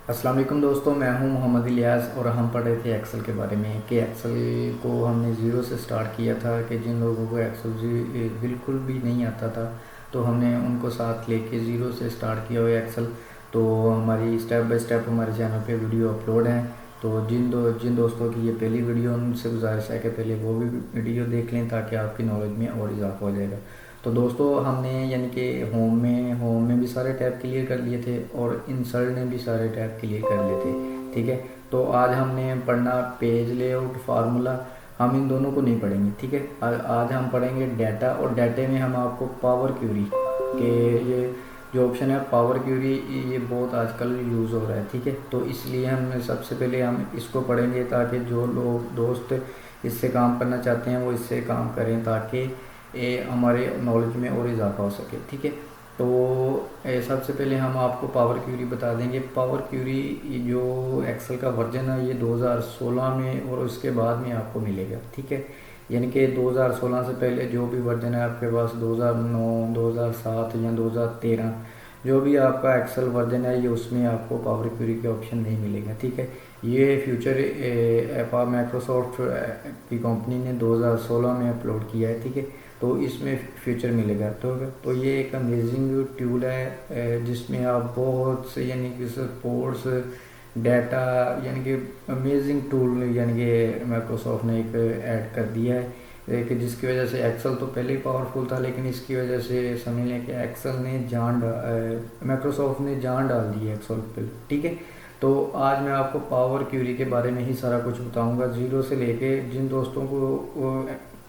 अस्सलाम वालेकुम दोस्तों, मैं हूं मोहम्मद इलियास और हम पढ़ रहे थे एक्सेल के बारे में कि एक्सेल को हमने ज़ीरो से स्टार्ट किया था कि जिन लोगों को एक्सेल बिल्कुल भी नहीं आता था तो हमने उनको साथ लेके ज़ीरो से स्टार्ट किया हुआ एक्सेल। तो हमारी स्टेप बाय स्टेप हमारे चैनल पे वीडियो अपलोड हैं। तो जिन दोस्तों की ये पहली वीडियो, उनसे गुजारिश है कि पहले वो भी वीडियो देख लें ताकि आपकी नॉलेज में और इजाफा हो जाएगा। तो दोस्तों हमने यानी कि होम में भी सारे टैब क्लियर कर लिए थे और इंसर्ट ने भी सारे टैब क्लियर कर लिए थे। ठीक है, तो आज हमने पढ़ना पेज लेआउट फार्मूला। हम इन दोनों को नहीं पढ़ेंगे। ठीक है, आज हम पढ़ेंगे डाटा, और डाटे में हम आपको पावर क्यूरी के ये जो ऑप्शन है पावर क्यूरी, ये बहुत आजकल यूज़ हो रहा है। ठीक है, तो इसलिए हम सबसे पहले हम इसको पढ़ेंगे ताकि जो लोग दोस्त इससे काम करना चाहते हैं वो इससे काम करें ताकि ये हमारे नॉलेज में और इजाफा हो सके। ठीक है, तो सबसे पहले हम आपको पावर क्यूरी बता देंगे। पावर क्यूरी जो एक्सेल का वर्जन है ये 2016 में और उसके बाद में आपको मिलेगा। ठीक है, यानी कि 2016 से पहले जो भी वर्जन है आपके पास 2009, 2007 या 2013 जो भी आपका एक्सेल वर्जन है ये उसमें आपको पावर क्यूरी के ऑप्शन नहीं मिलेगा। ठीक है, ये फ्यूचर ऐप माइक्रोसॉफ्ट की कंपनी ने 2016 में अपलोड किया है। ठीक है, तो इसमें फ्यूचर मिलेगा। तो ये एक अमेजिंग टूल है जिसमें आप बहुत से यानी कि सपोर्ट्स डाटा यानी कि अमेजिंग टूल यानी कि माइक्रोसॉफ्ट ने एक ऐड कर दिया है कि जिसकी वजह से एक्सेल तो पहले ही पावरफुल था, लेकिन इसकी वजह से समझ लें कि एक्सेल ने माइक्रोसॉफ्ट ने जान डाल दी है एक्सेल पे। ठीक है, तो आज मैं आपको पावर क्यूरी के बारे में ही सारा कुछ बताऊंगा, ज़ीरो से लेके जिन दोस्तों को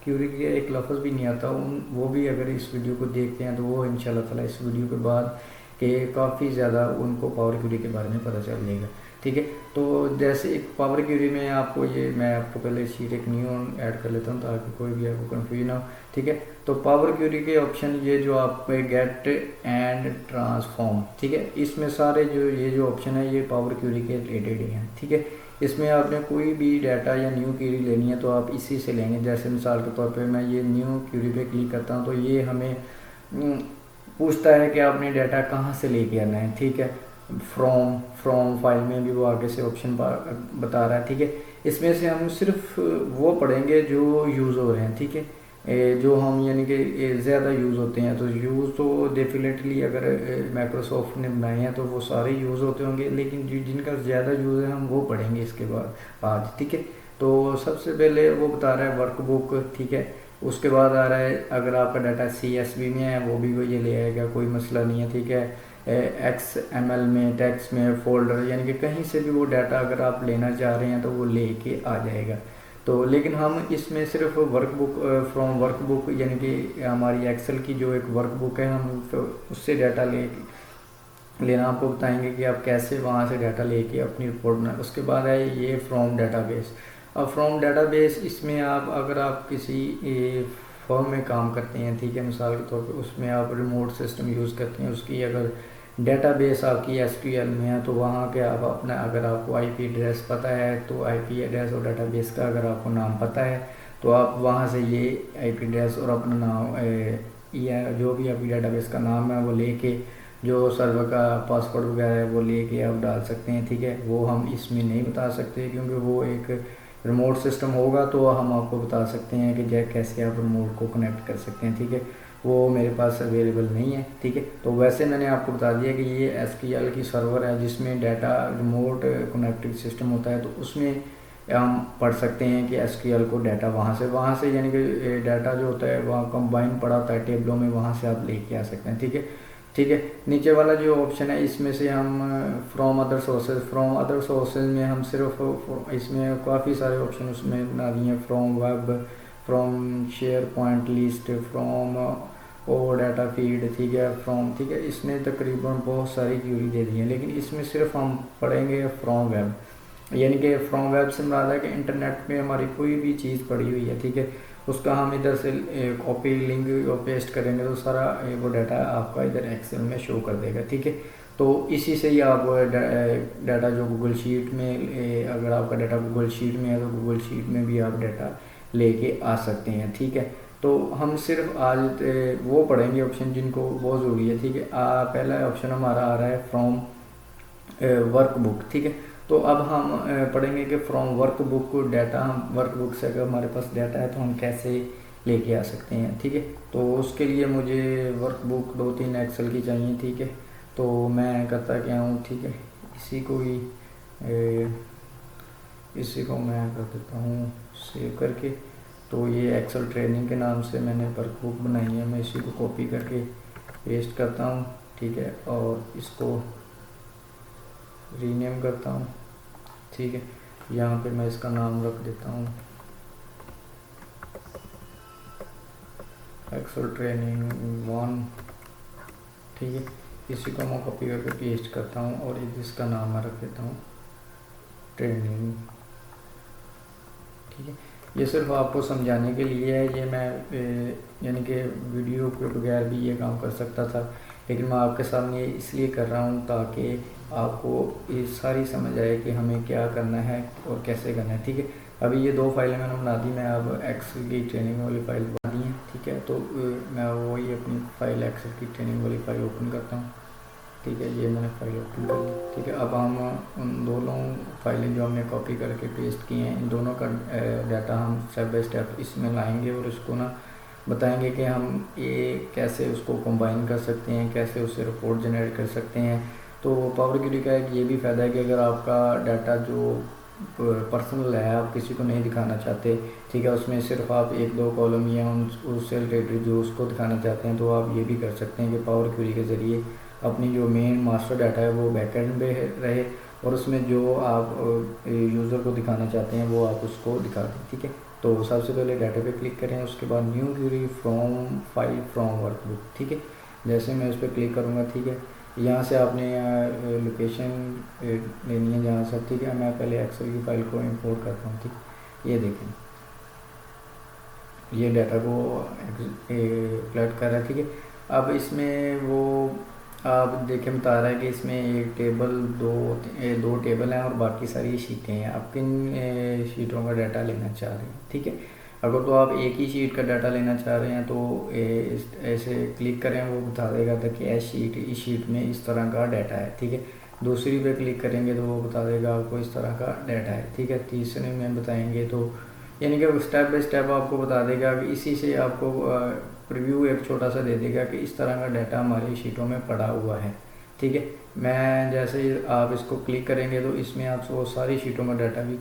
क्यूरी का एक लफ्ज़ भी नहीं आता वो भी अगर इस वीडियो को देखते हैं तो वो इंशाल्लाह ताला इस वीडियो के बाद कि काफ़ी ज़्यादा उनको पावर क्यूरी के बारे में पता चल जाएगा। ठीक है, तो जैसे एक पावर क्यूरी में मैं आपको पहले शीट एक न्यू ऐड कर लेता हूँ ताकि कोई भी आपको कन्फ्यूजन ना हो। ठीक है, तो पावर क्यूरी के ऑप्शन ये जो आप गेट एंड ट्रांसफॉर्म, ठीक है, इसमें सारे जो ऑप्शन है ये पावर क्यूरी के रिलेटेड ही हैं। ठीक है, इसमें आपने कोई भी डाटा या न्यू क्यूरी लेनी है तो आप इसी से लेंगे। जैसे मिसाल के तौर पे मैं ये न्यू क्यूरी पे क्लिक करता हूँ तो ये हमें पूछता है कि आपने डाटा कहाँ से लेके आना है। ठीक है, फ्रॉम फाइल में भी वो आगे से ऑप्शन बता रहा है। ठीक है, इसमें से हम सिर्फ वो पढ़ेंगे जो यूज़ हो रहे हैं। ठीक है, जो हम यानी कि ज़्यादा यूज़ होते हैं, तो यूज़ तो डेफिनेटली अगर माइक्रोसॉफ्ट ने बनाए हैं तो वो सारे यूज़ होते होंगे, लेकिन जिनका ज़्यादा यूज़ है हम वो पढ़ेंगे इसके बाद आज। ठीक है, तो सबसे पहले वो बता रहा है वर्कबुक। ठीक है, उसके बाद आ रहा है अगर आपका डाटा CSV में है वो भी ये ले आएगा, कोई मसला नहीं है। ठीक है, XML में, टेक्स्ट में, फोल्डर यानी कि कहीं से भी वो डाटा अगर आप लेना चाह रहे हैं तो वो लेके आ जाएगा। तो लेकिन हम इसमें सिर्फ वर्कबुक फ्रॉम वर्कबुक यानी कि हमारी एक्सेल की जो एक वर्कबुक है हम उससे डाटा लेना आपको बताएंगे कि आप कैसे वहाँ से डाटा लेके अपनी रिपोर्ट बनाए। उसके बाद है ये फ्रॉम डाटाबेस। अब फ्रॉम डाटाबेस इसमें अगर आप किसी फर्म में काम करते हैं, ठीक है, मिसाल के तौर पे उसमें आप रिमोट सिस्टम यूज़ करते हैं, उसकी अगर डेटाबेस आपकी SQL में है तो वहाँ के आप अपना अगर आपको IP एड्रेस पता है तो IP एड्रेस और डेटाबेस का अगर आपको नाम पता है तो आप वहाँ से ये IP एड्रेस और अपना नाम या जो भी आपकी डेटाबेस का नाम है वो लेके जो सर्वर का पासवर्ड वगैरह है वो लेके आप डाल सकते हैं। ठीक है, वो हम इसमें नहीं बता सकते क्योंकि वो एक रिमोट सिस्टम होगा, तो हम आपको बता सकते हैं कि कैसे आप रिमोट को कनेक्ट कर सकते हैं। ठीक है, वो मेरे पास अवेलेबल नहीं है। ठीक है, तो वैसे मैंने आपको बता दिया कि ये SQL की सर्वर है जिसमें डाटा रिमोट कनेक्टेड सिस्टम होता है, तो उसमें हम पढ़ सकते हैं कि SQL को डाटा वहाँ से यानी कि डाटा जो होता है वहाँ कंबाइन पड़ा होता है टेबलों में, वहाँ से आप लेके आ सकते हैं। ठीक है, ठीक है, नीचे वाला जो ऑप्शन है इसमें से हम फ्रॉम अदर सोर्सेज में हम सिर्फ इसमें काफ़ी सारे ऑप्शन उसमें बना दिए हैं। From web, from share point list, from और डाटा फीड। ठीक है, ठीक है, इसने तकरीबन बहुत सारी क्यूरी दे दी है, लेकिन इसमें सिर्फ हम पढ़ेंगे फ्रॉम वेब। यानी कि फ्रॉम वेब से मुराद है कि इंटरनेट में हमारी कोई भी चीज़ पड़ी हुई है। ठीक है, उसका हम इधर से कॉपी लिंक और पेस्ट करेंगे तो सारा वो डाटा आपका इधर एक्सेल में शो कर देगा। ठीक है, तो इसी से ही आप डाटा जो गूगल शीट में अगर आपका डाटा गूगल शीट में है तो गूगल शीट में भी आप डाटा लेके आ सकते हैं। ठीक है, तो हम सिर्फ आज वो पढ़ेंगे ऑप्शन जिनको बहुत ज़रूरी है। ठीक है, पहला ऑप्शन हमारा आ रहा है वर्कबुक, ठीक है। तो अब हम पढ़ेंगे कि फ्रॉम वर्कबुक डाटा, हम वर्कबुक से अगर हमारे पास डाटा है तो हम कैसे लेके आ सकते हैं, ठीक है। तो उसके लिए मुझे वर्कबुक 2-3 एक्सेल की चाहिए, ठीक है। तो मैं करता क्या हूँ, ठीक है, इसी को मैं कर देता हूँ सेव करके। तो ये एक्सेल ट्रेनिंग के नाम से मैंने वर्कबुक बनाई है, मैं इसी को कॉपी करके पेस्ट करता हूँ, ठीक है, और इसको रीनेम करता हूँ, ठीक है। यहाँ पे मैं इसका नाम रख देता हूँ एक्सेल ट्रेनिंग 1, ठीक है। इसी को मैं कॉपी करके पेस्ट करता हूँ और इसका नाम मैं रख देता हूँ ट्रेनिंग, ठीक है। ये सिर्फ आपको समझाने के लिए है, ये मैं यानी कि वीडियो के बगैर भी ये काम कर सकता था, लेकिन मैं आपके सामने इसलिए कर रहा हूँ ताकि आपको ये सारी समझ आए कि हमें क्या करना है और कैसे करना है, ठीक है। अभी ये 2 फाइलें मैंने बना दी, मैं अब एक्सेल की ट्रेनिंग वाली फाइल बना दी है, ठीक है। तो मैं वही अपनी फाइल एक्सेल की ट्रेनिंग वाली फाइल ओपन करता हूँ, ठीक है। ये मैंने फाइल ओपन कर ली, ठीक है। अब हम उन दोनों फाइलें जो हमने कॉपी करके पेस्ट की हैं, इन दोनों का डाटा हम स्टेप बाय स्टेप इसमें लाएंगे और उसको ना बताएंगे कि हम ये कैसे उसको कंबाइन कर सकते हैं, कैसे उससे रिपोर्ट जनरेट कर सकते हैं। तो पावर क्वेरी का एक ये भी फ़ायदा है कि अगर आपका डाटा जो पर्सनल है, आप किसी को नहीं दिखाना चाहते, ठीक है, उसमें सिर्फ आप 1-2 कॉलम या उससे रिलेटेड जो उसको दिखाना चाहते हैं, तो आप ये भी कर सकते हैं कि पावर क्वेरी के ज़रिए अपनी जो मेन मास्टर डाटा है वो बैकएंड पे रहे और उसमें जो आप यूज़र को दिखाना चाहते हैं वो आप उसको दिखा दें, ठीक है। तो सबसे पहले डाटा पे क्लिक करें, उसके बाद new query from file from workbook, ठीक है। जैसे मैं उस पर क्लिक करूँगा, ठीक है, यहाँ से आपने लोकेशन लेनी है जहाँ से, ठीक है। मैं पहले एक्सेल की फाइल को इंपोर्ट करता हूँ, ठीक। ये देखें, ये डाटा को कलेक्ट कर रहा है, ठीक है। अब इसमें वो आप देखें बता रहा है कि इसमें एक टेबल दो टेबल हैं और बाकी सारी शीटें हैं। आप किन शीटों का डाटा लेना चाह रहे हैं, ठीक है। अगर तो आप एक ही शीट का डाटा लेना चाह रहे हैं तो ऐसे क्लिक करें, वो बता देगा था कि इस शीट में इस तरह का डाटा है, ठीक है। दूसरी पे क्लिक करेंगे तो वो बता देगा आपको इस तरह का डाटा है, ठीक है। तीसरे में बताएंगे तो यानी कि स्टेप बाय स्टेप आपको बता देगा कि इसी से आपको प्रीव्यू एक छोटा सा दे देगा कि इस तरह का डाटा हमारी शीटों में पड़ा हुआ है, ठीक है। मैं जैसे ही आप इसको क्लिक करेंगे तो इसमें आप वो सारी शीटों में डाटा भी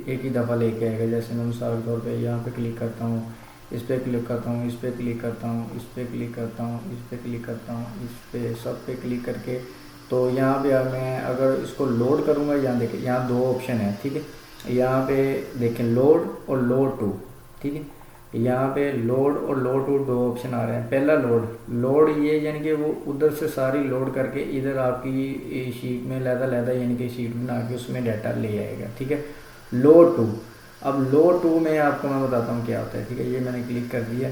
एक ही दफ़ा लेके आएगा। जैसे मैं मिसाल के तौर पे यहाँ पे क्लिक करता हूँ, इस पर क्लिक करता हूँ, इस पर क्लिक करता हूँ, इस पर क्लिक करता हूँ, इस पर क्लिक करता हूँ, इस पर सब पे क्लिक करके तो यहाँ पे मैं अगर इसको लोड करूँगा, यहाँ देखिए यहाँ 2 ऑप्शन है, ठीक है। यहाँ पे देखें लोड और लोड टू, ठीक है। यहाँ पे लोड और लोड टू 2 ऑप्शन आ रहे हैं। पहला लोड ये यानी कि वो उधर से सारी लोड करके इधर आपकी शीट में लैदा यानी कि शीट बना के उसमें डाटा ले आएगा, ठीक है। लोड टू, अब लोड टू में आपको मैं बताता हूँ क्या होता है, ठीक है। ये मैंने क्लिक कर दिया,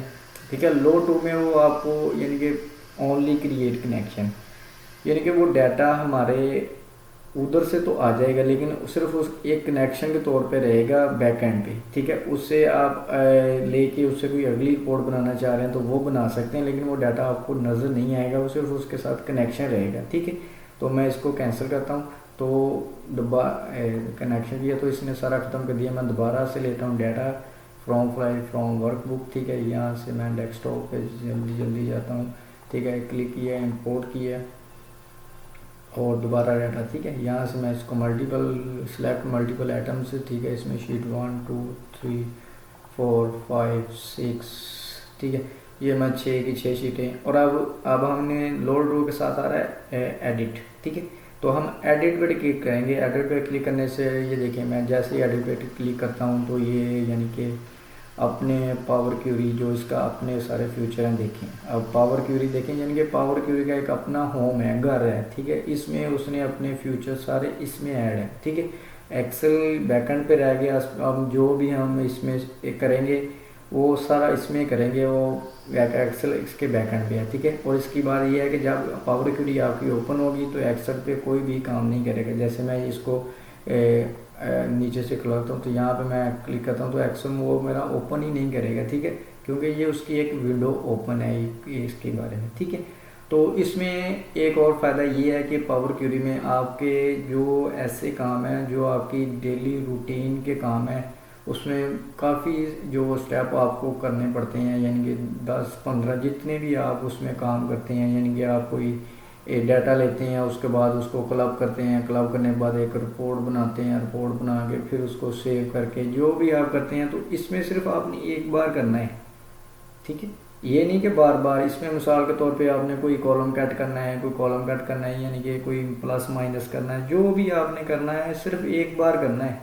ठीक है। लोड टू में वो आपको यानी कि ओनली क्रिएट कनेक्शन, यानी कि वो डाटा हमारे उधर से तो आ जाएगा लेकिन सिर्फ उस एक कनेक्शन के तौर पे रहेगा बैक एंड पे, ठीक है। उससे आप लेके उससे कोई अगली रिपोर्ट बनाना चाह रहे हैं तो वो बना सकते हैं, लेकिन वो डाटा आपको नज़र नहीं आएगा, वो सिर्फ उसके साथ कनेक्शन रहेगा, ठीक है। तो मैं इसको कैंसिल करता हूँ। तो कनेक्शन किया तो इसने सारा ख़त्म कर दिया। मैं दोबारा से लेता हूँ data from file from workbook, ठीक है। यहाँ से मैं डेस्कटॉप पे जल्दी जाता हूँ, ठीक है। क्लिक किया, इंपोर्ट किया और दोबारा डाटा, ठीक है। यहाँ से मैं इसको सेलेक्ट मल्टीपल आइटम्स, ठीक है। इसमें शीट 1 2 3 4 5 6, ठीक है। ये मैं 6 की 6 शीटें। और अब हमने लोड रो के साथ आ रहा है एडिट, ठीक है। तो हम एडिट पे क्लिक करेंगे। एडिट पे क्लिक करने से ये देखें, मैं जैसे ही एडिट पे क्लिक करता हूँ तो ये यानी कि अपने पावर क्यूरी जो इसका अपने सारे फ्यूचर हैं देखें। अब पावर क्यूरी देखें यानी कि पावर क्यूरी का एक अपना होम है, घर है, ठीक है। इसमें उसने अपने फ्यूचर सारे इसमें ऐड हैं, ठीक है। एक्सेल बैकएंड पे रह गया। अब जो भी हम इसमें करेंगे वो सारा इसमें करेंगे, वो एक्सेल इसके बैकएंड पे है, ठीक है। और इसकी बात ये है कि जब पावर क्यूरी आपकी ओपन होगी तो एक्सेल पे कोई भी काम नहीं करेगा। जैसे मैं इसको नीचे से खुलाता हूँ तो यहाँ पे मैं क्लिक करता हूँ तो एक्सेल में वो मेरा ओपन ही नहीं करेगा, ठीक है, क्योंकि ये उसकी एक विंडो ओपन है इसके बारे में, ठीक है। तो तो इसमें एक और फ़ायदा ये है कि पावर क्यूरी में आपके जो ऐसे काम हैं जो आपकी डेली रूटीन के काम हैं उसमें काफ़ी जो स्टेप आपको करने पड़ते हैं, यानी कि 10-15 जितने भी आप उसमें काम करते हैं, यानी कि आप कोई डाटा लेते हैं, उसके बाद उसको क्लब करते हैं, क्लब करने के बाद एक रिपोर्ट बनाते हैं, रिपोर्ट बना के फिर उसको सेव करके जो भी आप करते हैं, तो इसमें सिर्फ आपने एक बार करना है, ठीक है। ये नहीं कि बार बार इसमें मिसाल के तौर पे आपने कोई कॉलम कट करना है, कोई कॉलम कट करना है, यानी कि कोई प्लस माइनस करना है, जो भी आपने करना है सिर्फ एक बार करना है,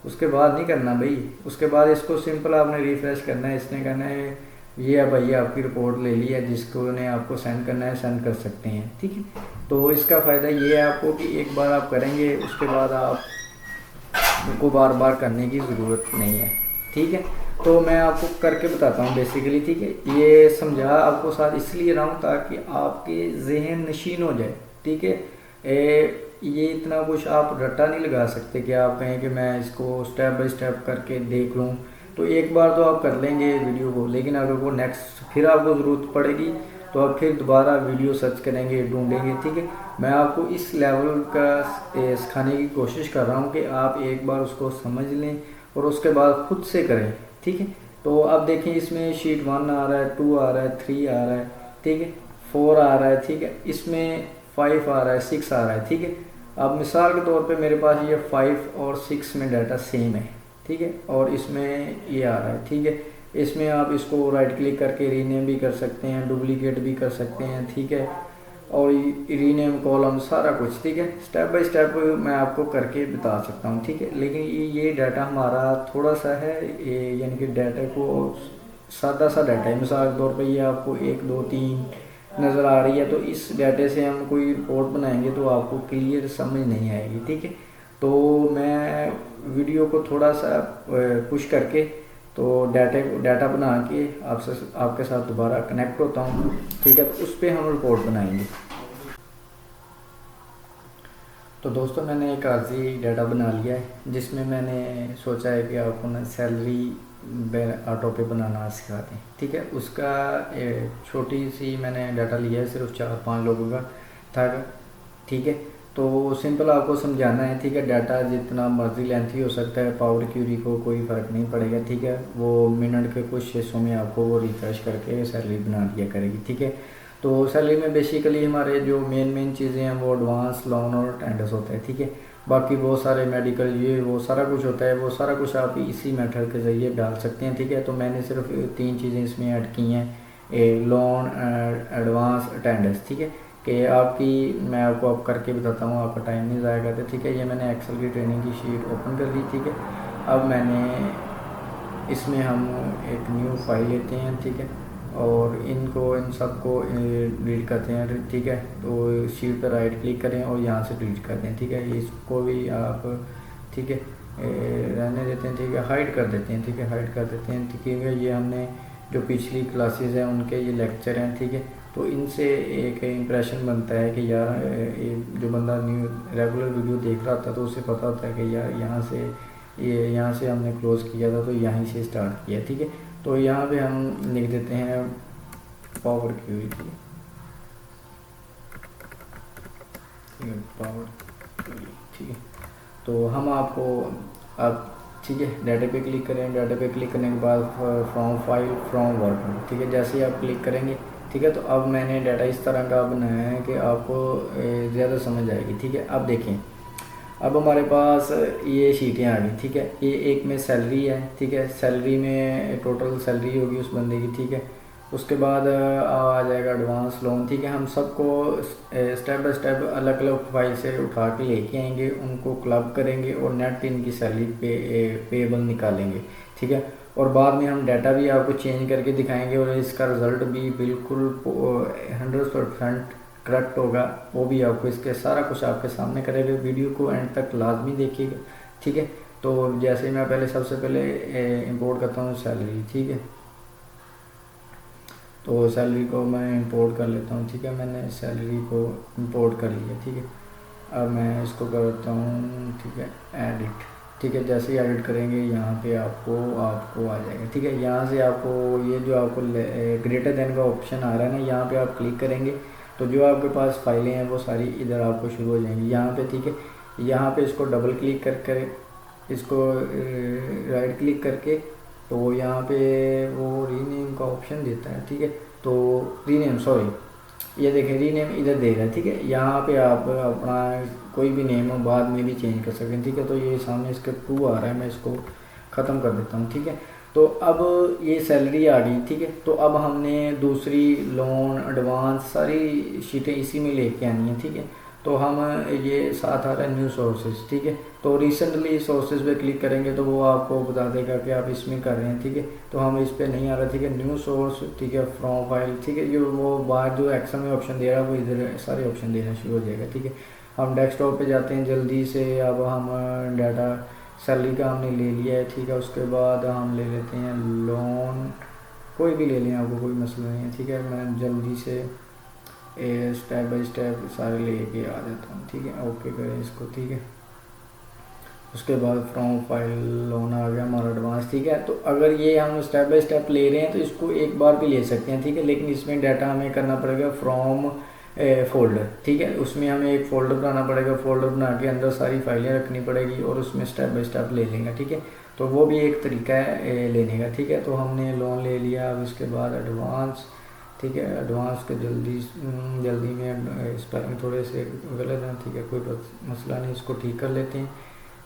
उसके बाद नहीं करना भाई। उसके बाद इसको सिंपल आपने रिफ्रेश करना है, इसने करना है ये है भाई आपकी रिपोर्ट ले ली है, जिसको ने आपको सेंड करना है सेंड कर सकते हैं, ठीक है। तो इसका फ़ायदा ये है आपको कि एक बार आप करेंगे उसके बाद आपको बार बार करने की ज़रूरत नहीं है, ठीक है। तो मैं आपको करके बताता हूँ बेसिकली, ठीक है। ये समझा आपको साथ इसलिए रहा हूँ ताकि आपके जहन नशीन हो जाए, ठीक है। ये इतना कुछ आप रट्टा नहीं लगा सकते कि आप कहें कि मैं इसको स्टेप बाय स्टेप करके देख लूँ, तो एक बार तो आप कर लेंगे वीडियो को, लेकिन अगर वो नेक्स्ट फिर आपको ज़रूरत पड़ेगी तो आप फिर दोबारा वीडियो सर्च करेंगे, ढूंढेंगे, ठीक है। मैं आपको इस लेवल का सिखाने की कोशिश कर रहा हूँ कि आप एक बार उसको समझ लें और उसके बाद खुद से करें, ठीक है। तो अब देखें इसमें शीट 1 आ रहा है, 2 आ रहा है, 3 आ रहा है, ठीक है, 4 आ रहा है, ठीक है, इसमें 5 आ रहा है, 6 आ रहा है, ठीक है। अब मिसाल के तौर पे मेरे पास ये 5 और 6 में डाटा सेम है, ठीक है, और इसमें ये आ रहा है, ठीक है। इसमें आप इसको राइट क्लिक करके रीनेम भी कर सकते हैं, डुप्लीकेट भी कर सकते हैं, ठीक है, और रीनेम कॉलम सारा कुछ, ठीक है। स्टेप बाय स्टेप मैं आपको करके बता सकता हूँ, ठीक है। लेकिन ये डाटा हमारा थोड़ा सा है, यानी कि डाटा को सादा सा डाटा है, मिसाल के तौर पे ये आपको 1 2 3 नज़र आ रही है, तो इस डाटे से हम कोई रिपोर्ट बनाएंगे तो आपको क्लियर समझ नहीं आएगी, ठीक है। तो मैं वीडियो को थोड़ा सा पुश करके तो डाटा बना के आपके साथ दोबारा कनेक्ट होता हूँ, ठीक है। तो उस पर हम रिपोर्ट बनाएंगे। तो दोस्तों मैंने एक आर्जी डाटा बना लिया है जिसमें मैंने सोचा है कि आपको ना सैलरी ऑटो पे बनाना सिखा दें, ठीक है। उसका छोटी सी मैंने डाटा लिया है, सिर्फ 4-5 लोगों का था, ठीक है। तो सिंपल आपको समझाना है, ठीक है। डाटा जितना मर्जी लेंथी हो सकता है, पावर क्यूरी को कोई फ़र्क नहीं पड़ेगा, ठीक है। वो मिनट के कुछ हिस्सों में आपको वो रिफ्रेश करके सैलरी बना दिया करेगी, ठीक है। तो सैलरी में बेसिकली हमारे जो मेन चीज़ें हैं वो एडवांस, लोन और टेंडर्स होता है, ठीक है। बाकी बहुत सारे मेडिकल ये वो सारा कुछ होता है, वो सारा कुछ आप इसी मेथड के ज़रिए डाल सकते हैं, ठीक है। तो मैंने सिर्फ 3 चीज़ें इसमें ऐड की हैं, लोन, एडवांस, टेंडर्स, ठीक है। कि आपकी मैं आपको अब करके बताता हूँ, आपका टाइम नहीं ज़ाया करते, ठीक है। ये मैंने एक्सेल की ट्रेनिंग की शीट ओपन कर ली, ठीक है। अब मैंने इसमें हम एक न्यू फाइल लेते हैं, ठीक है, और इन सबको डिलीट करते हैं, ठीक है। तो शीट पर राइट क्लिक करें और यहाँ से डिलीट कर दें, ठीक है। इसको भी आप, ठीक है, रहने देते हैं, ठीक है, हाइड कर देते हैं, ठीक है, हाइड कर देते हैं, ठीक है। ये हमने जो पिछली क्लासेस हैं उनके ये लेक्चर हैं, ठीक है। तो इनसे एक इम्प्रेशन बनता है कि यार जो बंदा न्यू रेगुलर वीडियो देख रहा था तो उसे पता होता है कि यार यहाँ से हमने क्लोज़ किया था तो यहीं से स्टार्ट किया, ठीक है। तो यहाँ पे हम लिख देते हैं पावर क्यूरी, पावर क्यूरी, ठीक है। तो हम आपको अब, ठीक है, डाटा पे क्लिक करें, डाटा पे क्लिक करने के बाद फ्रॉम फाइल, फ्रॉम वर्क, ठीक है। जैसे ही आप क्लिक करेंगे, ठीक है, तो अब मैंने डाटा इस तरह का बनाया है कि आपको ज़्यादा समझ आएगी, ठीक है। अब देखें, अब हमारे पास ये शीटें आ गई, ठीक है। ये एक में सैलरी है, ठीक है, सैलरी में टोटल सैलरी होगी उस बंदे की, ठीक है। उसके बाद आ जाएगा एडवांस लोन, ठीक है। हम सबको स्टेप बाय स्टेप अलग अलग फाइल से उठा के लेके आएंगे, उनको क्लब करेंगे और नेट इनकी सैलरी पेएबल निकालेंगे, ठीक है। और बाद में हम डाटा भी आपको चेंज करके दिखाएंगे और इसका रिज़ल्ट भी बिल्कुल 100% करेक्ट होगा, वो भी आपको इसके सारा कुछ आपके सामने करेंगे। वीडियो को एंड तक लाजमी देखिएगा, ठीक है। तो जैसे मैं पहले सबसे पहले इंपोर्ट करता हूँ सैलरी, ठीक है। तो सैलरी को मैं इंपोर्ट कर लेता हूँ, ठीक है। मैंने सैलरी को इंपोर्ट कर लिया, ठीक है। अब मैं इसको करता हूँ, ठीक है, एडिट, ठीक है। जैसे ही एडिट करेंगे यहाँ पे आपको आ जाएगा, ठीक है। यहाँ से आपको ये जो आपको ग्रेटर देन का ऑप्शन आ रहा है ना, यहाँ पे आप क्लिक करेंगे तो जो आपके पास फाइलें हैं वो सारी इधर आपको शुरू हो जाएंगी यहाँ पे, ठीक है। यहाँ पे इसको डबल क्लिक कर इसको राइट क्लिक करके तो यहाँ पे वो रीनेम का ऑप्शन देता है, ठीक है। तो रीनेम, सॉरी, ये देखें रीनेम इधर दे रहा है, ठीक है। यहाँ पे आप अपना कोई भी नेम बाद में भी चेंज कर सकते हैं, ठीक है। तो ये सामने इसके 2 आ रहा है, मैं इसको ख़त्म कर देता हूँ, ठीक है। तो अब ये सैलरी आ गई, ठीक है। तो अब हमने दूसरी लोन एडवांस सारी शीटें इसी में लेके आनी है, ठीक है। तो हम ये साथ आ रहा है न्यू सोर्सेज, ठीक है। तो रिसेंटली सोर्सेज पे क्लिक करेंगे तो वो आपको बता देगा कि आप इसमें कर रहे हैं, ठीक है। तो हम इस पे नहीं आ रहा, ठीक है। न्यू सोर्स, ठीक है, फ्रॉम फाइल, ठीक है। जो वो बाहर जो एक्सेल में ऑप्शन दे रहा है वो इधर सारे ऑप्शन देना शुरू हो जाएगा, ठीक है। हम डेस्कटॉप पे जाते हैं जल्दी से। अब हम डाटा सैलरी का हमने ले लिया है, ठीक है। उसके बाद हम ले लेते हैं लोन, कोई भी ले लें, आपको कोई मसला नहीं है, ठीक है। मैं जल्दी से स्टेप बाय स्टेप सारे लेके आ जाता हूँ, ठीक है। ओके करें इसको, ठीक है। उसके बाद फ्रॉम फाइल लोन आ गया हमारा एडवांस, ठीक है। तो अगर ये हम स्टेप बाय स्टेप ले रहे हैं तो इसको एक बार भी ले सकते हैं, ठीक है। लेकिन इसमें डाटा हमें करना पड़ेगा फ्रॉम फोल्डर, ठीक है। उसमें हमें एक फ़ोल्डर बनाना पड़ेगा, फ़ोल्डर बना के अंदर सारी फाइलें रखनी पड़ेगी और उसमें स्टेप बाय स्टेप ले लेंगे, ठीक है। तो वो भी एक तरीका है लेने का, ठीक है। तो हमने लोन ले लिया। अब इसके बाद एडवांस, ठीक है। एडवांस के जल्दी में स्पेलिंग थोड़े से गलत हैं, ठीक है। कोई मसला नहीं, इसको ठीक कर लेते हैं,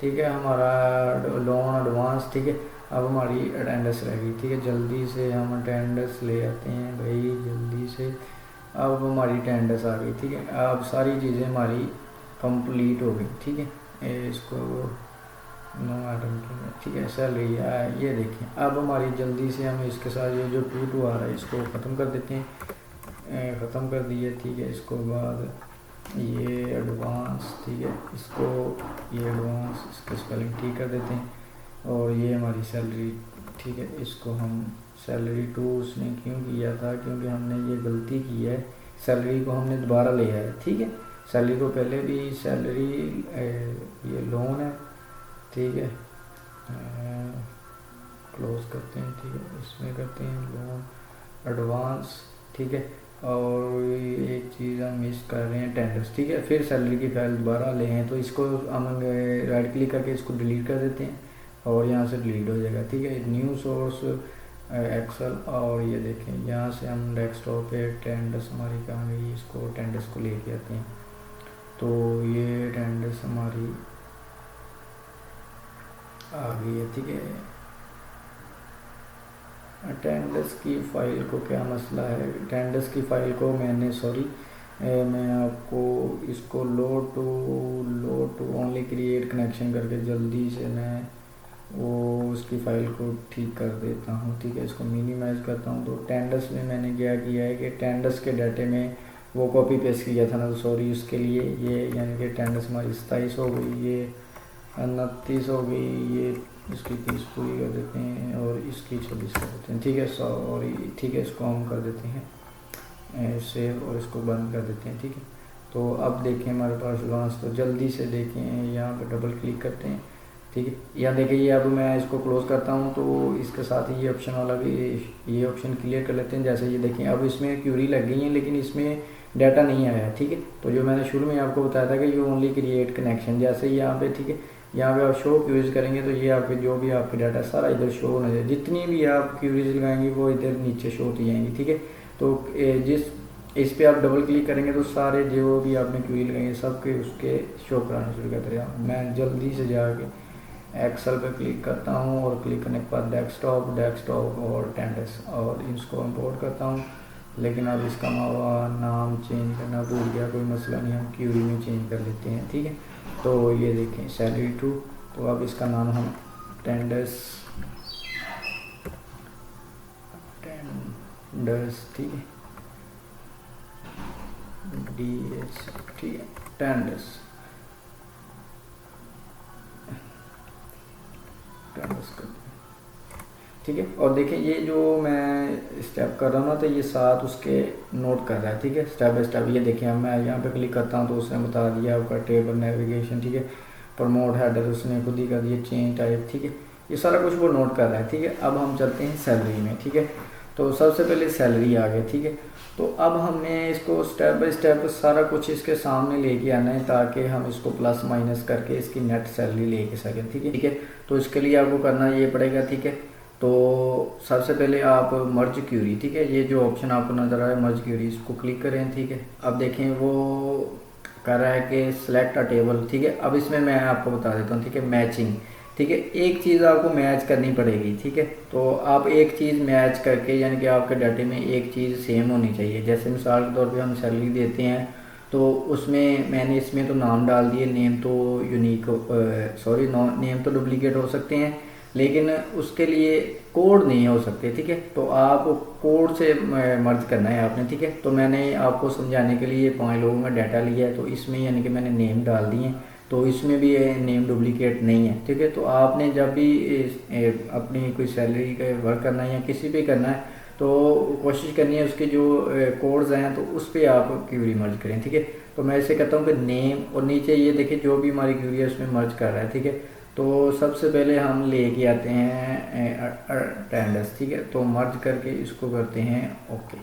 ठीक है। हमारा लोन एडवांस, ठीक है। अब हमारी अटेंडेंस रह गई, ठीक है। जल्दी से हम अटेंडेंस ले आते हैं भाई, जल्दी से। अब हमारी अटेंडेंस आ गई, ठीक है। अब सारी चीज़ें हमारी कंप्लीट हो गई, ठीक है। इसको नो आइटम, ठीक है। सैलरी ये देखें। अब हमारी जल्दी से हम इसके साथ ये जो 2 आ रहा है इसको ख़त्म कर देते हैं, ख़त्म कर दिए, ठीक है। इसको बाद ये एडवांस, ठीक है। इसको ये एडवांस, इसका स्पेलिंग ठीक कर देते हैं। और ये हमारी सैलरी, ठीक है। इसको हम सैलरी 2 उसने क्यों किया था, क्योंकि हमने ये गलती की है, सैलरी को हमने दोबारा ले आया, ठीक है। सैलरी को पहले भी सैलरी ये लोन है, ठीक है। क्लोज करते हैं, ठीक है। इसमें करते हैं लोन एडवांस, ठीक है। और एक चीज़ हम मिस कर रहे हैं, टेंडर्स, ठीक है। फिर सैलरी की फाइल दोबारा ले हैं तो इसको हम राइट क्लिक करके इसको डिलीट कर देते हैं और यहाँ से डिलीट हो जाएगा, ठीक है। न्यू सोर्स एक्सेल, और ये देखें यहाँ से हम डेस्कटॉप पे टेंडर्स हमारी कहाँ गई, इसको टेंडर्स को लेके आते हैं। तो ये टेंडर्स हमारी आ गई है, ठीक है। अटेंडेंस की फ़ाइल को क्या मसला है, अटेंडेंस की फ़ाइल को मैंने मैं आपको इसको load to only create connection करके जल्दी से मैं वो उसकी फ़ाइल को ठीक कर देता हूँ, ठीक है। इसको मिनिमाइज़ करता हूँ। तो अटेंडेंस में मैंने क्या किया है कि अटेंडेंस के डाटे में वो कॉपी पेस्ट किया था ना, तो सॉरी उसके लिए ये यानी कि अटेंडेंस हमारी 27 हो गई, ये 29 हो गई, ये इसकी 30 पूरी कर देते हैं और इसकी 26 कर देते हैं, ठीक है। सॉरी, ठीक है। इसको हम कर देते हैं सेव और इसको बंद कर देते हैं, ठीक है। तो अब देखें हमारे पास एडवांस, तो जल्दी से देखें यहाँ पे डबल क्लिक करते हैं, ठीक है। यहाँ देखिए ये अब मैं इसको क्लोज़ करता हूँ तो इसके साथ ही ये ऑप्शन वाला भी, ये ऑप्शन क्लियर कर लेते हैं। जैसे ये देखें अब इसमें क्यूरी लग गई है लेकिन इसमें डाटा नहीं आया, ठीक है। तो जो मैंने शुरू में आपको बताया था कि ये ओनली क्रिएट कनेक्शन, जैसे यहाँ पे, ठीक है, यहाँ पे आप शो क्यूरीज करेंगे तो ये आपके जो भी आपके डाटा सारा इधर शो होना चाहिए, जितनी भी आप क्यूरीज लगाएंगे वो इधर नीचे शो होती जाएंगी, ठीक है। तो जिस इस पर आप डबल क्लिक करेंगे तो सारे जो भी आपने क्यूरी लगाएंगे सब के उसके शो कराना शुरू कर देगा। मैं जल्दी से जाके एक्सेल पे क्लिक करता हूँ और क्लिक करने के बाद डेस्कटॉप और टेंडर्स और इसको इंपोर्ट करता हूँ। लेकिन अब इसका नाम चेंज करना भूल गया, कोई मसला नहीं, हम क्यूरी में चेंज कर लेते हैं, ठीक है। तो ये देखें सैलरी 2, तो अब इसका नाम हम टेंडर्स, ठीक है, DS, ठीक है, टेंडर्स कर, ठीक है। और देखें ये जो मैं स्टेप कर रहा हूँ ना तो ये साथ उसके नोट कर रहा है, ठीक है, स्टेप बाय स्टेप। ये देखें अब मैं यहाँ पे क्लिक करता हूँ तो उसने बता दिया आपका टेबल नेविगेशन, ठीक है, प्रमोट हेडर उसने खुद ही कर दिया, चेंज टाइप, ठीक है, ये सारा कुछ वो नोट कर रहा है, ठीक है। अब हम चलते हैं सैलरी में, ठीक है। तो सबसे पहले सैलरी आ गई, ठीक है। तो अब हमें इसको स्टेप बाय स्टेप सारा कुछ इसके सामने लेके आना है ताकि हम इसको प्लस माइनस करके इसकी नेट सैलरी लेके सकें। ठीक है, तो इसके लिए आपको करना ये पड़ेगा। ठीक है, तो सबसे पहले आप मर्ज क्यूरी, ठीक है, ये जो ऑप्शन आपको नज़र आ रहा है मर्ज क्यूरी, इसको क्लिक करें। ठीक है, अब देखें वो कर रहा है कि सिलेक्ट अ टेबल। ठीक है, अब इसमें मैं आपको बता देता हूँ। ठीक है, मैचिंग। ठीक है, एक चीज़ आपको मैच करनी पड़ेगी। ठीक है, तो आप एक चीज़ मैच करके, यानी कि आपके डाटे में एक चीज़ सेम होनी चाहिए। जैसे मिसाल के तौर पे हम सैलरी देते हैं तो उसमें मैंने इसमें तो नाम डाल दिए, नेम तो यूनिक सॉरी नेम तो डुप्लीकेट हो सकते हैं, लेकिन उसके लिए कोड नहीं हो सकते। ठीक है, तो आप कोड से मर्ज करना है आपने। ठीक है, तो मैंने आपको समझाने के लिए 5 लोगों का डाटा लिया है, तो इसमें यानी कि मैंने नेम डाल दिए, तो इसमें भी नेम डुप्लीकेट नहीं है। ठीक है, तो आपने जब भी अपनी कोई सैलरी का वर्क करना है या किसी पे करना है तो कोशिश करनी है उसके जो कोड्स हैं तो उस पर आप क्यूरी मर्ज करें। ठीक है, तो मैं इसे कहता हूँ कि नेम, और नीचे ये देखिए जो भी हमारी क्यूरी है उसमें मर्ज कर रहा है। ठीक है, तो सबसे पहले हम लेके आते हैं अटेंडेंस। ठीक है, तो मर्ज करके इसको करते हैं ओके।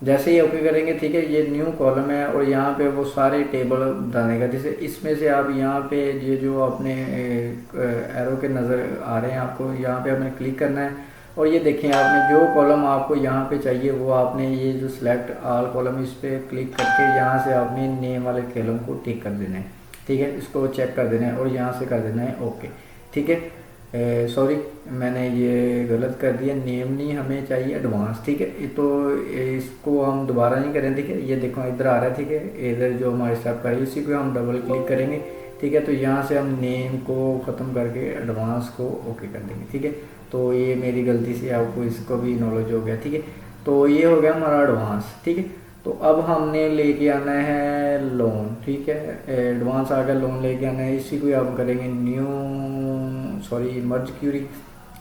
जैसे ही ओके करेंगे, ठीक है, ये न्यू कॉलम है और यहाँ पे वो सारे टेबल डालेगा। जैसे इसमें से आप यहाँ पे ये जो अपने एरो के नज़र आ रहे हैं आपको, यहाँ पे आपने क्लिक करना है और ये देखें आपने जो कॉलम आपको यहाँ पे चाहिए वो आपने ये जो सिलेक्ट ऑल कॉलम, इस पर क्लिक करके यहाँ से आपने नेम वाले कॉलम को टिक कर देना है। ठीक है, इसको चेक कर देना है और यहाँ से कर देना है ओके। ठीक है, सॉरी मैंने ये गलत कर दिया, नेम नहीं हमें चाहिए एडवांस। ठीक है, तो इसको हम दोबारा नहीं करें। ठीक है, ये देखो इधर आ रहा है। ठीक है, इधर जो हमारे स्टेप का है इसी पे हम डबल क्लिक करेंगे। ठीक है, तो यहाँ से हम नेम को ख़त्म करके एडवांस को ओके कर देंगे। ठीक है, तो ये मेरी गलती से आपको इसको भी नॉलेज हो गया। ठीक है, तो ये हो गया हमारा एडवांस। ठीक है, तो अब हमने लेके आना है लोन। ठीक है, एडवांस आ गया, लोन लेके आना है, इसी को हम करेंगे मर्ज क्यूरी।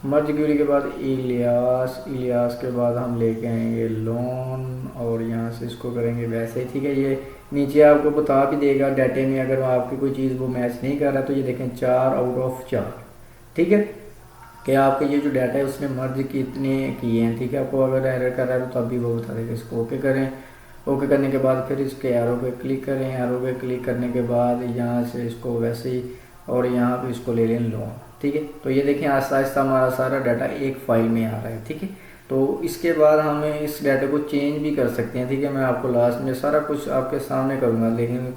मर्ज क्यूरी के बाद इलियास के बाद हम लेके आएंगे लोन और यहाँ से इसको करेंगे वैसे ही। ठीक है, ये नीचे आपको बता भी देगा डाटे में अगर आपकी कोई चीज़ वो मैच नहीं कर रहा तो ये देखें 4 आउट ऑफ 4। ठीक है, कि आपका ये जो डाटा है उसने मर्ज कितने किए हैं। ठीक है, आपको अगर एरर कर रहा है तो तब भी वो बता देगा। इसको ओके करें। ओके करने के बाद फिर इसके एरो पे क्लिक करें। एरो पे क्लिक करने के बाद यहाँ से इसको वैसे ही और यहाँ पे इसको ले लें लोन। ठीक है, तो ये देखें आहिस्ता आहिस्ता हमारा सारा डाटा एक फाइल में आ रहा है। ठीक है, तो इसके बाद हम इस डाटा को चेंज भी कर सकते हैं। ठीक है, मैं आपको लास्ट में सारा कुछ आपके सामने करूँगा, लेकिन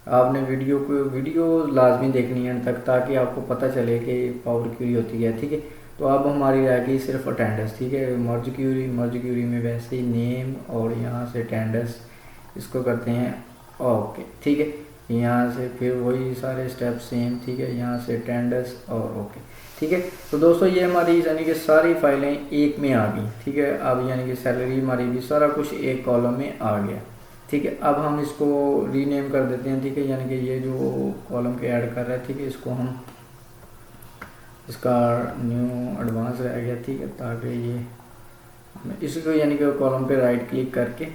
आपने वीडियो लाजमी देखनी है तक, ताकि आपको पता चले कि पावर क्यूरी होती है। ठीक है, तो अब हमारी रह गई सिर्फ अटेंडेंस। ठीक है, मर्ज क्यूरी में वैसे ही नेम और यहाँ से अटेंडेंस इसको करते हैं ओके। ठीक है, यहाँ से फिर वही सारे स्टेप सेम। ठीक है, यहाँ से अटेंडेंस और ओके। ठीक है, तो दोस्तों ये हमारी यानी कि सारी फाइलें एक में आ गई। ठीक है, अब यानी कि सैलरी हमारी भी सारा कुछ एक कॉलम में आ गया। ठीक है, अब हम इसको रीनेम कर देते हैं। ठीक है, यानी कि ये जो कॉलम के ऐड कर रहा है, ठीक है, इसको हम इसका न्यू एडवांस रह गया। ठीक है, ताकि ये इसको यानी कि कॉलम पे राइट क्लिक करके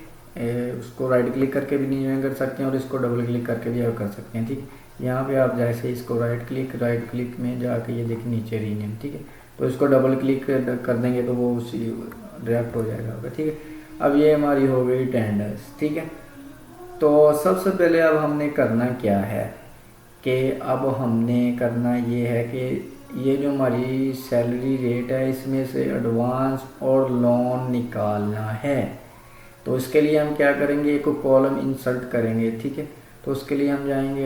उसको राइट क्लिक करके भी रीनेम कर सकते हैं और इसको डबल क्लिक करके भी आप कर सकते हैं। ठीक है, यहाँ पे आप जैसे इसको राइट क्लिक में जाके ये देखिए नीचे रीनेम। ठीक है, तो इसको डबल क्लिक कर देंगे तो वो उसी डायरेक्ट हो जाएगा। ठीक है, अब ये हमारी हो गई अटेंडेंस। ठीक है, तो सबसे पहले अब हमने करना क्या है कि अब हमने करना ये है कि ये जो हमारी सैलरी रेट है इसमें से एडवांस और लोन निकालना है। तो इसके लिए हम क्या करेंगे, एक कॉलम इंसर्ट करेंगे। ठीक है, तो उसके लिए हम जाएंगे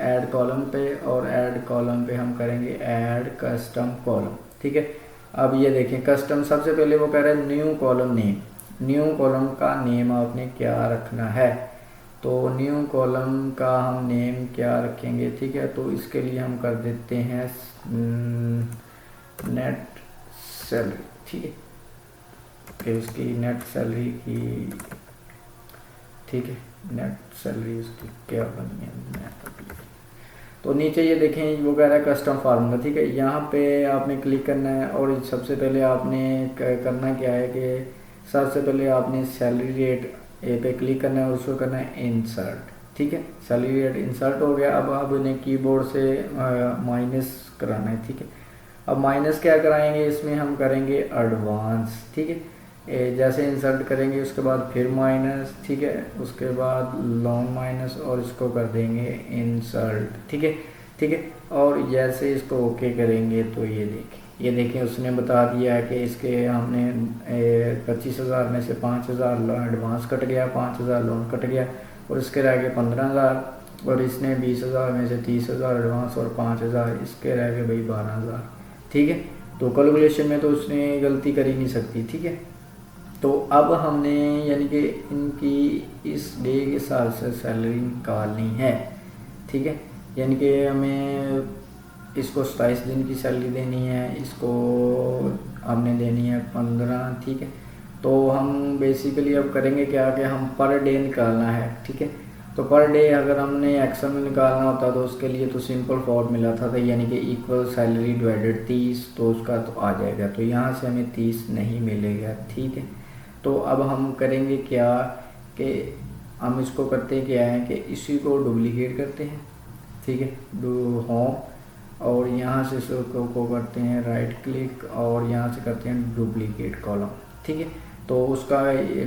ऐड कॉलम पे और ऐड कॉलम पे हम करेंगे ऐड कस्टम कॉलम। ठीक है, अब ये देखें कस्टम, सबसे पहले वो कह रहा है new column name. New column का नेम आपने क्या रखना है, तो न्यू कॉलम का हम नेम क्या रखेंगे। ठीक है, तो इसके लिए हम कर देते हैं नेट सैलरी। ठीक है, कि उसकी नेट सैलरी की, ठीक है, नेट सैलरी उसकी क्या बनी है। तो नीचे ये देखें वो कह रहा है कस्टम फार्मूला। ठीक है, यहाँ पे आपने क्लिक करना है और सबसे पहले आपने करना क्या है कि सबसे पहले आपने सैलरी रेट पे क्लिक करना है और उसको करना है इंसर्ट। ठीक है, सैलरी रेट इंसर्ट हो गया। अब आप उन्हें कीबोर्ड से माइनस कराना है। ठीक है, अब माइनस क्या कराएंगे, इसमें हम करेंगे एडवांस। ठीक है, जैसे इंसर्ट करेंगे उसके बाद फिर माइनस, ठीक है, उसके बाद लॉन्ग माइनस और इसको कर देंगे इंसर्ट, ठीक है, ठीक है। और जैसे इसको ओके करेंगे तो ये देखें उसने बता दिया है कि इसके हमने 25,000 में से 5,000 एडवांस कट गया, 5,000 लोन कट गया और इसके रह गए 15,000, और इसने 20,000 में से 30,000 एडवांस और 5,000 इसके रह गए भाई 12,000, ठीक है। तो कैलकुलेशन में तो उसने गलती कर ही नहीं सकती, ठीक है। तो अब हमने यानी कि इनकी इस डे के हिसाब से सैलरी निकालनी है, ठीक है। यानी कि हमें इसको 27 दिन की सैलरी देनी है, इसको हमने देनी है 15, ठीक है। तो हम बेसिकली अब करेंगे क्या कि हम पर डे निकालना है, ठीक है। तो पर डे अगर हमने एक्सेल में निकालना होता तो उसके लिए तो सिंपल फॉर्मूला था, यानी कि इक्वल सैलरी डिवाइडेड 30, तो उसका तो आ जाएगा। तो यहाँ से हमें 30 नहीं मिलेगा, ठीक है। तो अब हम करेंगे क्या कि हम इसको करते क्या है कि इसी को डुप्लीकेट करते हैं, ठीक है, डू होम, और यहाँ से इसको करते हैं राइट क्लिक और यहाँ से करते हैं डुप्लीकेट कॉलम, ठीक है। तो उसका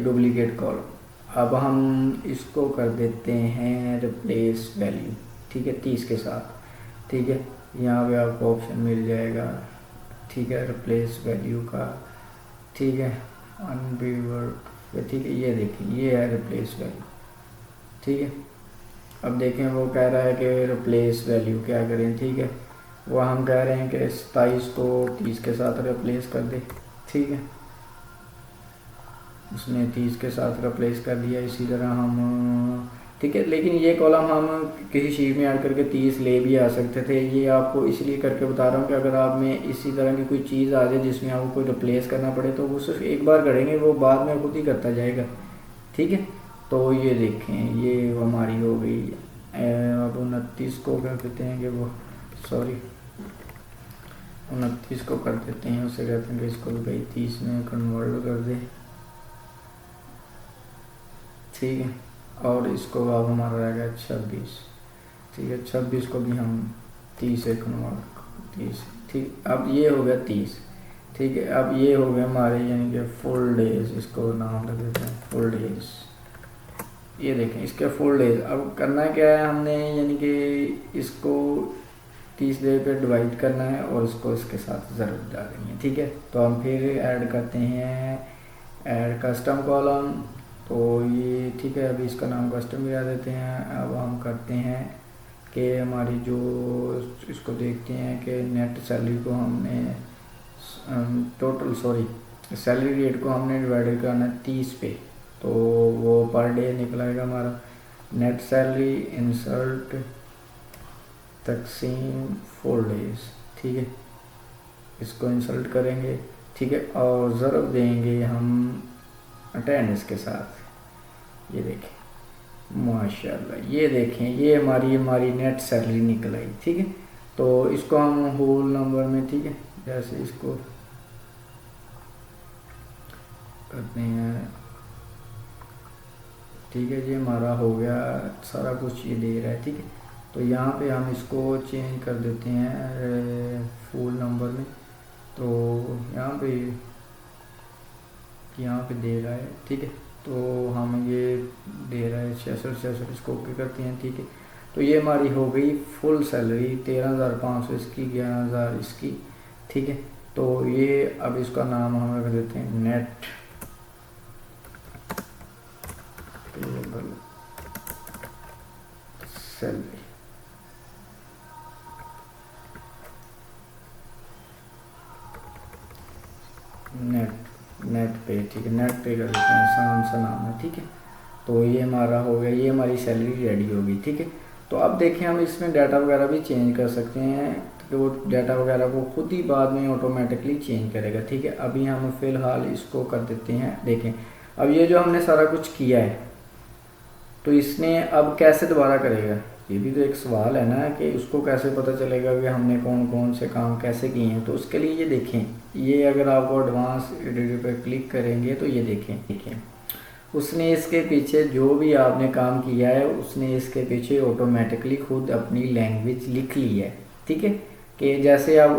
डुप्लीकेट कॉलम अब हम इसको कर देते हैं रिप्लेस वैल्यू, ठीक है, 30 के साथ, ठीक है। यहाँ पे आपको ऑप्शन मिल जाएगा, ठीक है, रिप्लेस वैल्यू का, ठीक है, अनबीवर्ड, ठीक है। ये देखिए ये है रिप्लेस वैल्यू, ठीक है। अब देखें वो कह रहा है कि रिप्लेस वैल्यू क्या करें, ठीक है। वो हम कह रहे हैं कि 27 को 30 के साथ रिप्लेस कर दे, ठीक है। उसने 30 के साथ रिप्लेस कर दिया। इसी तरह हम, ठीक है, लेकिन ये कॉलम हम किसी शीट में ऐड करके 30 ले भी आ सकते थे। ये आपको इसलिए करके बता रहा हूँ कि अगर आप में इसी तरह की कोई चीज़ आ जाए जिसमें आपको कोई रिप्लेस करना पड़े तो वो सिर्फ एक बार करेंगे, वो बाद में खुद ही करता जाएगा, ठीक है। तो ये देखें ये हमारी हो गई। अब 29 को कर देते हैं कि वो, सॉरी, 29 को कर देते हैं, उसे कहते हैं कि इसको भी भाई 30 में कन्वर्ट कर दे, ठीक है। और इसको अब हमारा रहेगा 26, ठीक है, 26 को भी हम 30 से कन्वर्ट, 30, ठीक। अब ये हो गया 30, ठीक है। अब ये हो गया हमारे यानी कि फुल डेज, इसको नाम रख देते हैं फुल डेज। ये देखें इसके फुल डेज। अब करना क्या है हमने, यानी कि इसको 30 डे पे डिवाइड करना है और इसको इसके साथ ज़रूर डालेंगे है, ठीक है। तो हम फिर ऐड करते हैं ऐड कस्टम कॉलम, तो ये ठीक है। अभी इसका नाम कस्टम गिरा देते हैं। अब हम करते हैं कि हमारी जो, इसको देखते हैं कि नेट सैलरी को हमने टोटल, सॉरी, सैलरी रेट को हमने डिवाइड करना है 30 पे, तो वो पर डे निकलाएगा हमारा नेट सैलरी इंसर्ट तकसीम 4 डेज, ठीक है। इसको इंसल्ट करेंगे, ठीक है, और ज़रूर देंगे हम अटेंडेंस के साथ। ये देखें माशाल्लाह, ये देखें ये हमारी नेट सैलरी निकल आई, ठीक है। तो इसको हम होल नंबर में, ठीक है, जैसे इसको करते हैं, ठीक है, ये हमारा हो गया सारा कुछ, ये दे रहा है, ठीक है। तो यहाँ पे हम इसको चेंज कर देते हैं फुल नंबर में, तो यहाँ पे दे रहा है, ठीक है। तो हम ये दे रहा है 66, इसको ओके करते हैं, ठीक है। तो ये हमारी हो गई फुल सैलरी 13,500 इसकी, 11,000 इसकी, ठीक है। तो ये अब इसका नाम हम रख देते हैं नेट पेबल सैलरी, नेट पे, ठीक है, नेट पे कर देते हैं, आसान सा नाम है, ठीक है। तो ये हमारा हो गया, ये हमारी सैलरी रेडी होगी, ठीक है। तो अब देखें हम इसमें डाटा वगैरह भी चेंज कर सकते हैं, तो वो डाटा वगैरह को खुद ही बाद में ऑटोमेटिकली चेंज करेगा, ठीक है। अभी हम फ़िलहाल इसको कर देते हैं। देखें अब ये जो हमने सारा कुछ किया है, तो इसने अब कैसे दोबारा करेगा, ये भी तो एक सवाल है ना, कि उसको कैसे पता चलेगा कि हमने कौन कौन से काम कैसे किए हैं। तो उसके लिए ये देखें, ये अगर आपको एडवांस एडिटर पर क्लिक करेंगे तो ये देखें उसने इसके पीछे जो भी आपने काम किया है उसने इसके पीछे ऑटोमेटिकली खुद अपनी लैंग्वेज लिख ली है, ठीक है। कि जैसे अब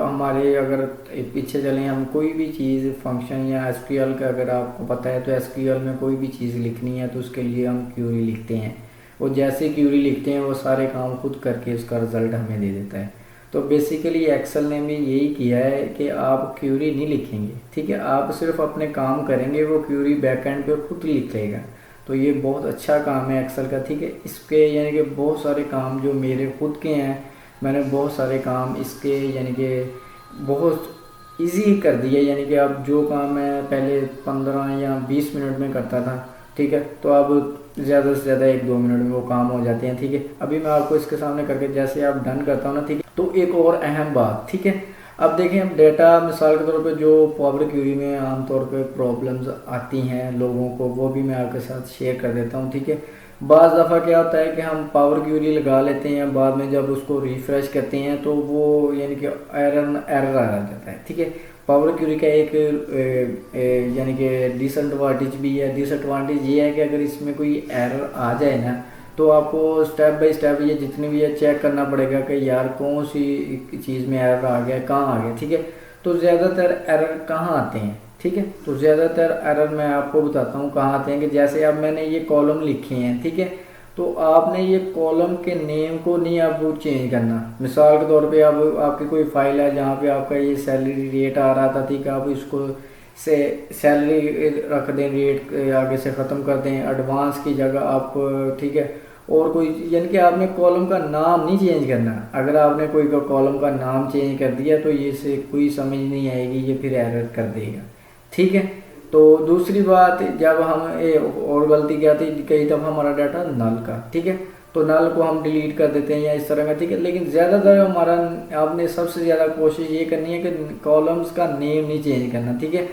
हमारे अगर पीछे चलें, हम कोई भी चीज़ फंक्शन या एसक्यूएल का अगर आपको पता है तो एसक्यूएल में कोई भी चीज़ लिखनी है तो उसके लिए हम क्यूरी लिखते हैं, और जैसे क्यूरी लिखते हैं वो सारे काम खुद करके उसका रिज़ल्ट हमें दे देता है। तो बेसिकली एक्सेल ने भी यही किया है कि आप क्यूरी नहीं लिखेंगे, ठीक है, आप सिर्फ अपने काम करेंगे, वो क्यूरी बैकएंड पे खुद लिख लेगा। तो ये बहुत अच्छा काम है एक्सेल का, ठीक है। इसके यानी कि बहुत सारे काम जो मेरे खुद के हैं, मैंने बहुत सारे काम इसके यानी कि बहुत इजी कर दिया। यानी कि अब जो काम मैं पहले 15 या 20 मिनट में करता था, ठीक है, तो अब ज़्यादा से ज़्यादा 1-2 मिनट में वो काम हो जाते हैं, ठीक है। अभी मैं आपको इसके सामने करके जैसे आप डन करता हूँ ना, ठीक है। तो एक और अहम बात, ठीक है, अब देखें, अब डेटा मिसाल के तौर पे जो पावर क्यूरी में आमतौर पे प्रॉब्लम्स आती हैं लोगों को, वो भी मैं आपके साथ शेयर कर देता हूँ, ठीक है। बाज़ दफ़ा क्या होता है कि हम पावर क्यूरी लगा लेते हैं, बाद में जब उसको रिफ़्रेश करते हैं तो वो यानी कि एरर आ जाता है, ठीक है। पावर क्यूरी का एक यानी कि डिसएडवांटेज भी है। डिसएडवांटेज ये है कि अगर इसमें कोई एरर आ जाए ना, तो आपको स्टेप बाय स्टेप ये जितनी भी है चेक करना पड़ेगा कि यार कौन सी चीज़ में एरर आ गया, कहाँ आ गया, ठीक है। तो ज़्यादातर एरर कहाँ आते हैं, ठीक है, तो ज़्यादातर एरर मैं आपको बताता हूँ कहाँ आते हैं। कि जैसे अब मैंने ये कॉलम लिखे हैं, ठीक है, तो आपने ये कॉलम के नेम को नहीं आपको चेंज करना। मिसाल के तौर पे अब आपकी कोई फाइल है जहाँ पे आपका ये सैलरी रेट आ रहा था, ठीक है, आप इसको से सैलरी रख दें, रेट आगे से ख़त्म कर दें, एडवांस की जगह आप, ठीक है। और कोई यानी कि आपने कॉलम का नाम नहीं चेंज करना। अगर आपने कोई कॉलम का नाम चेंज कर दिया तो ये से कोई समझ नहीं आएगी, ये फिर एरर कर देगा, ठीक है। तो दूसरी बात, जब हम और गलती क्या थी, कई दफ़ा हमारा डाटा नल का, ठीक है, तो नल को हम डिलीट कर देते हैं या इस तरह का, ठीक है। लेकिन ज़्यादातर हमारा, आपने सबसे ज़्यादा कोशिश ये करनी है कि कॉलम्स का नेम नहीं चेंज करना, ठीक है।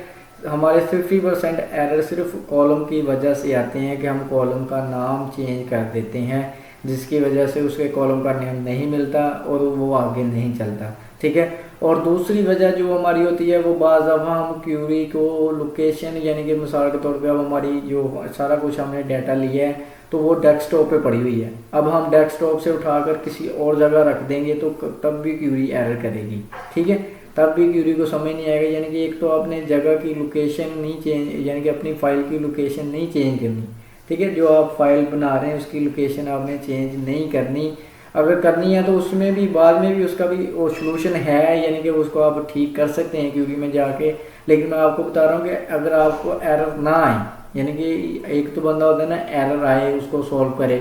हमारे 50% एरर सिर्फ कॉलम की वजह से आते हैं कि हम कॉलम का नाम चेंज कर देते हैं, जिसकी वजह से उसके कॉलम का नेम नहीं मिलता और वो आगे नहीं चलता, ठीक है। और दूसरी वजह जो हमारी होती है, वो बाज़ दफ़ा हम क्यूरी को लोकेशन, यानी कि मिसाल के तौर पे अब हमारी जो सारा कुछ हमने डाटा लिया है तो वो डेस्कटॉप पे पड़ी हुई है, अब हम डेस्कटॉप से उठाकर किसी और जगह रख देंगे तो तब भी क्यूरी एरर करेगी, ठीक है, तब भी क्यूरी को समझ नहीं आएगा। यानी कि एक तो आपने जगह की लोकेशन नहीं चेंज, यानी कि अपनी फ़ाइल की लोकेशन नहीं चेंज करनी, ठीक है, जो आप फाइल बना रहे हैं उसकी लोकेशन आपने चेंज नहीं करनी। अगर करनी है तो उसमें भी बाद में भी उसका भी वो सोल्यूशन है, यानी कि उसको आप ठीक कर सकते हैं क्यूरी में जाके। लेकिन मैं आपको बता रहा हूँ कि अगर आपको एरर ना आए, यानी कि एक तो बंदा होता है ना, एरर आए उसको सॉल्व करे,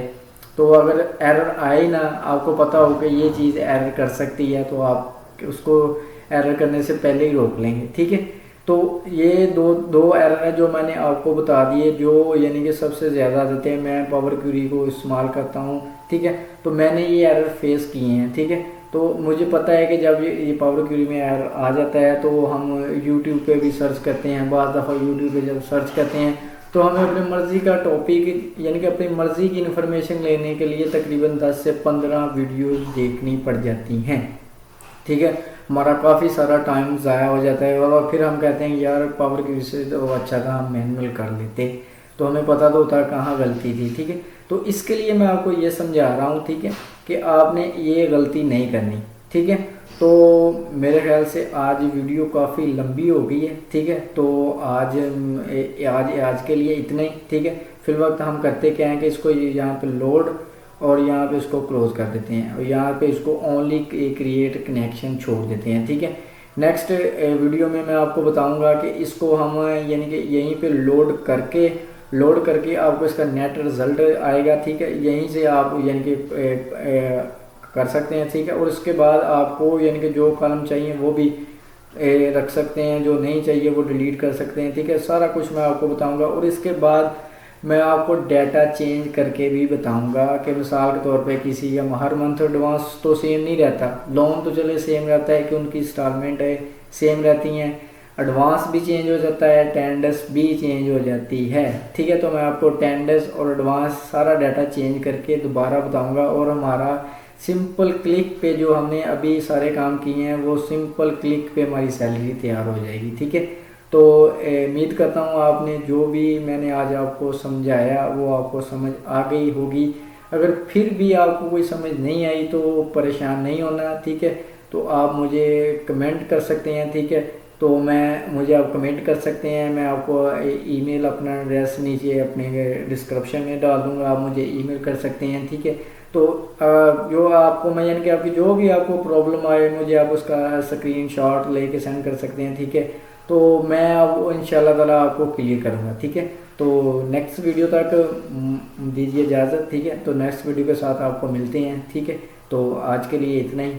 तो अगर एरर आए ना, आपको पता हो कि ये चीज़ एरर कर सकती है, तो आप उसको एरर करने से पहले ही रोक लेंगे, ठीक है। तो ये दो एरर है जो मैंने आपको बता दिए, जो यानी कि सबसे ज़्यादा आते हैं। मैं पावर क्यूरी को इस्तेमाल करता हूँ, ठीक है, तो मैंने ये एरर फेस किए हैं, ठीक है। तो मुझे पता है कि जब ये पावर क्यूरी में एरर आ जाता है तो हम यूट्यूब पे भी सर्च करते हैं। बाज़ दफ़ा यूट्यूब पे जब सर्च करते हैं तो हमें अपनी मर्ज़ी का टॉपिक, यानी कि अपनी मर्ज़ी की इन्फॉर्मेशन लेने के लिए तकरीबन 10 से 15 वीडियोज़ देखनी पड़ जाती हैं, ठीक है। हमारा काफ़ी सारा टाइम ज़ाया हो जाता है और फिर हम कहते हैं यार पावर क्यूरी से तो अच्छा था हम मैनुअल कर लेते, तो हमें पता तो होता कहाँ गलती थी, ठीक है। तो इसके लिए मैं आपको ये समझा रहा हूँ, ठीक है, कि आपने ये गलती नहीं करनी, ठीक है। तो मेरे ख्याल से आज वीडियो काफ़ी लंबी हो गई है, ठीक है। तो आज के लिए इतना ही, ठीक है। फिर वक्त हम करते क्या हैं कि इसको यहाँ पे लोड और यहाँ पे इसको क्लोज कर देते हैं और यहाँ पे इसको ओनली क्रिएट कनेक्शन छोड़ देते हैं, ठीक है। नेक्स्ट वीडियो में मैं आपको बताऊंगा कि इसको हम यानी कि यहीं पे लोड करके आपको इसका नेट रिज़ल्ट आएगा, ठीक है। यहीं से आप यानी कि कर सकते हैं, ठीक है। और उसके बाद आपको यानी कि जो कॉलम चाहिए वो भी रख सकते हैं, जो नहीं चाहिए वो डिलीट कर सकते हैं, ठीक है। सारा कुछ मैं आपको बताऊंगा और इसके बाद मैं आपको डाटा चेंज करके भी बताऊंगा कि मिसाल के तौर पे किसी का हर मंथ एडवांस तो सेम नहीं रहता, लोन तो चले सेम रहता है कि उनकी इंस्टॉलमेंट है सेम रहती हैं, एडवांस भी चेंज हो जाता है, टेंडर्स भी चेंज हो जाती है, ठीक है। तो मैं आपको टेंडर्स और एडवांस सारा डाटा चेंज करके दोबारा बताऊंगा और हमारा सिंपल क्लिक पे जो हमने अभी सारे काम किए हैं वो सिंपल क्लिक पे हमारी सैलरी तैयार हो जाएगी, ठीक है। तो उम्मीद करता हूँ आपने जो भी मैंने आज आपको समझाया वो आपको समझ आ गई होगी। अगर फिर भी आपको कोई समझ नहीं आई तो परेशान नहीं होना, ठीक है। तो आप मुझे कमेंट कर सकते हैं, ठीक है। तो मुझे आप कमेंट कर सकते हैं, मैं आपको ईमेल अपना एड्रेस नीचे अपने डिस्क्रिप्शन में डाल दूंगा, आप मुझे ईमेल कर सकते हैं, ठीक है। तो जो आपको मैं यानी कि आपकी जो भी आपको प्रॉब्लम आए मुझे आप उसका स्क्रीनशॉट लेके सेंड कर सकते हैं, ठीक है। तो मैं अब इंशाल्लाह ताला आपको क्लियर करूँगा, ठीक है। तो नेक्स्ट वीडियो तक दीजिए इजाज़त, ठीक है। तो नेक्स्ट वीडियो के साथ आपको मिलते हैं, ठीक है। तो आज के लिए इतना ही।